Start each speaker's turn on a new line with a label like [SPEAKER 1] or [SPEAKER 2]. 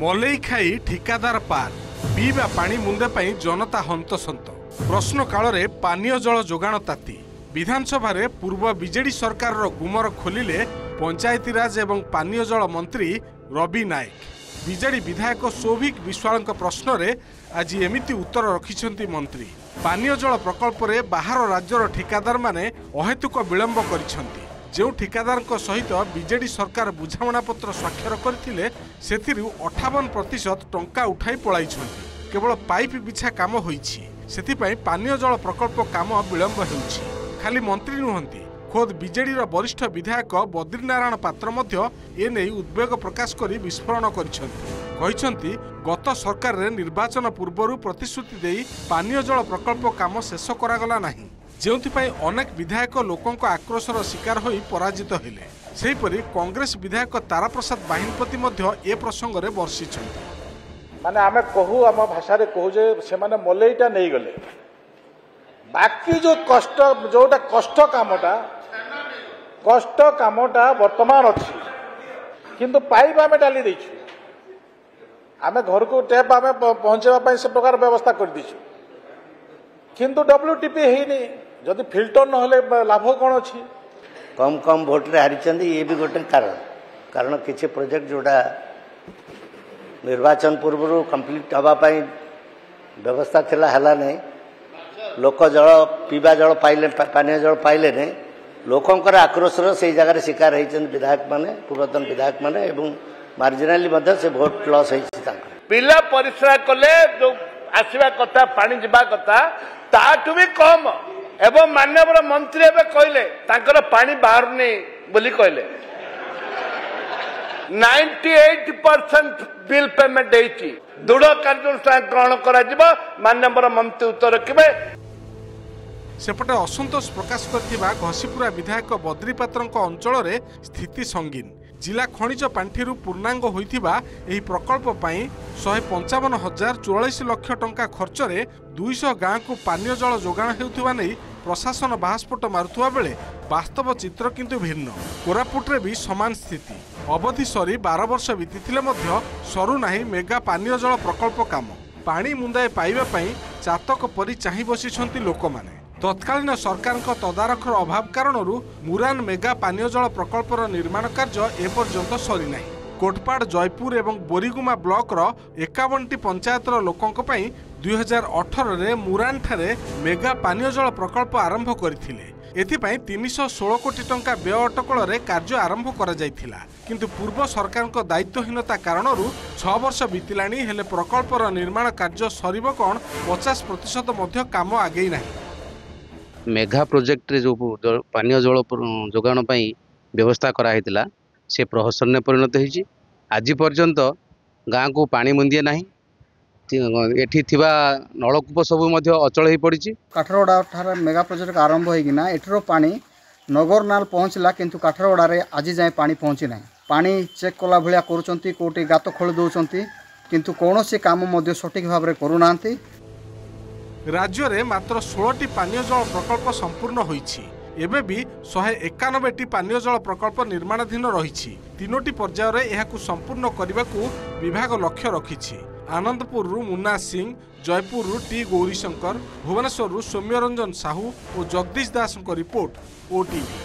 [SPEAKER 1] मलई खाई ठिकादार पार पीवा पानी मुंदे पाई जनता हंतसंत प्रश्न काल रे पानीय जल जोगाण ताती विधानसभा रे पूर्व बीजेडी सरकार रो गुमर खोलिले पंचायतीराज एवं पानीय जल मंत्री रवि नायक। बीजेडी विधायक सौभिक विश्वाल प्रश्न रे आज एमिति उत्तर रखिछंती मंत्री। पानीय जल प्रकल्प रे बाहर राज्यर ठिकादार माने अहेतुक विलंब करिछंती। जो ठिकादार सहित बीजेडी सरकार बुझामणा पत्र स्वाक्षर करथिले सेथिरु 58% टंका उठाई पळाइछंती। केवल पाइप बिछा काम होईछि, सेथिपई पानीय जल प्रकल्प काम विलंब हेउछि। खाली मंत्री नुहंती, खोद बीजेडी वरिष्ठ विधायक बद्रीनारायण पात्र मध्य एने उद्वेग प्रकाश करी विस्फोरण करिछंती। गत सरकार रे निर्वाचन पूर्वरु प्रतिश्रुति देई पानीय जल प्रकल्प काम शेष करागला नाही, जेउथिपई अनेक विधायक लोकंक आक्रोशर शिकार होई पराजित हेले। सेहीपरि कांग्रेस विधायक ताराप्रसाद बाहिनपति मध्य ए प्रसंग रे वर्षिछंती।
[SPEAKER 2] माने आमे कहू आम भाषा रे कहू जे से माने मलईटा नै गले, बाकी जो कष्ट जोटा कष्ट कामटा वर्तमान अछि, किंतु पाइप आमे डाली दैछु। आमे घर को टैप आमे पहुंचेबा पई से प्रकार व्यवस्था कर दिछु, किंतु डब्ल्यूटीपी हेनी। जदि फिल्टर न होले लाभ कौन अच्छी?
[SPEAKER 3] कम कम भोट रे हारिचंदी, ये भी गोटे कारण किसी प्रोजेक्ट जोड़ा निर्वाचन पूर्व कंप्लीट हवा पाई व्यवस्था थिला हला नहीं। लोक जल पीवा जल पाइले, पानीय जल पाइले नहीं। लोकंकर आक्रोशर से जगह शिकार होइछन विधायक माने, पूर्वतन विधायक माने एवं मार्जिनाली मध्य से भोट लॉस होइछि।
[SPEAKER 4] पिला परिश्रा कले जो आसीबा कथा पानी जिबा कथा ताठु भी कम एवं माननीय मंत्री एवं कहले तांकर पानी बाहर नहीं बोली कहले 98% बिल पेमेंट होती। दृढ़ कार्यानुष्ठान ग्रहण करा माननीय मंत्री उत्तर रखिबे।
[SPEAKER 1] सेपटे असंतोष प्रकाश करथिबा घसीपुरा विधायक बद्री पात्रंक अंचल रे स्थिति संगीन। जिला खनिज पांठिरु पूर्णांग होइथिबा एही प्रकल्प पई 155,044 लाख टंका खर्च रे 200 गाँ को पानीय जल जोगाण हेउथिबा नै प्रशासन बाहास्फोट मारुथुवा बेले वास्तव चित्र किंतु भिन्न। कोरापुट रे भी समान स्थिति। अवधि सरी 12 वर्ष बीतीथिले मध्य सरू नाही मेगा पानीय जल प्रकल्प काम। पानी मुंदाए पाइबा पई चातक परि चाहि बसिछंती लोकमाने। तत्कालीन सरकार तदारखर अभाव कारण मुरान मेगा पानीय जल प्रकल्पर निर्माण कार्य एपर्यंत सरी नाही। कोटपाड़, जयपुर एवं बोरीगुमा ब्लॉक 51टी पंचायतर लोकंक पई 2018 रे मुरान ठारे मेगा पानीय जल प्रकल्प आरंभ करथिले। एथिपई 316 कोटी टंका व्यय अटकल रे कार्य आरंभ करा जायथिला, किंतु पूर्व सरकार दायित्वहीनता कारण 6 वर्ष बीतिलाणी हेले प्रकल्पर निर्माण कार्य सरीब कोन 50% मध्य काम आगेई नाही।
[SPEAKER 5] मेघा प्रोजेक्ट रे जो पानीय जल जोगाण पाई व्यवस्था कराइला से प्रहसन परिणत होइछि। आज पर्यंत गाँ को पानी मुंदिए नाही। एठी थिबा नलकूप सब मध्य अचल हो पड़ी।
[SPEAKER 6] काठरगड़ा ठार मेगा प्रोजेक्ट आरंभ होइकिना एठरो पानी नगर नाल पहुँचला, किंतु काठरगड़ा रे आज जाए पानी पहुँची ना। पानी चेक कला भलिया करूचंती, कोटी गात खोल दउचंती, किंतु कौनसी काम मध्य सठिक भाव रे करूनांती।
[SPEAKER 1] राज्य रे मात्र 16टी पानीय जल प्रकल्प संपूर्ण होईछि। एबे भी 191टी पानीय जल प्रकल्प निर्माणाधीन रहिछि। 3टी पर्याय रे एहाकु संपूर्ण करबाकू विभाग लक्ष्य रखिछि। आनंदपुर मुन्ना सिंह, जयपुर टी गौरीशंकर, भुवनेश्वर सौम्यरंजन साहू और जगदीश दास रिपोर्ट, ओटीवी।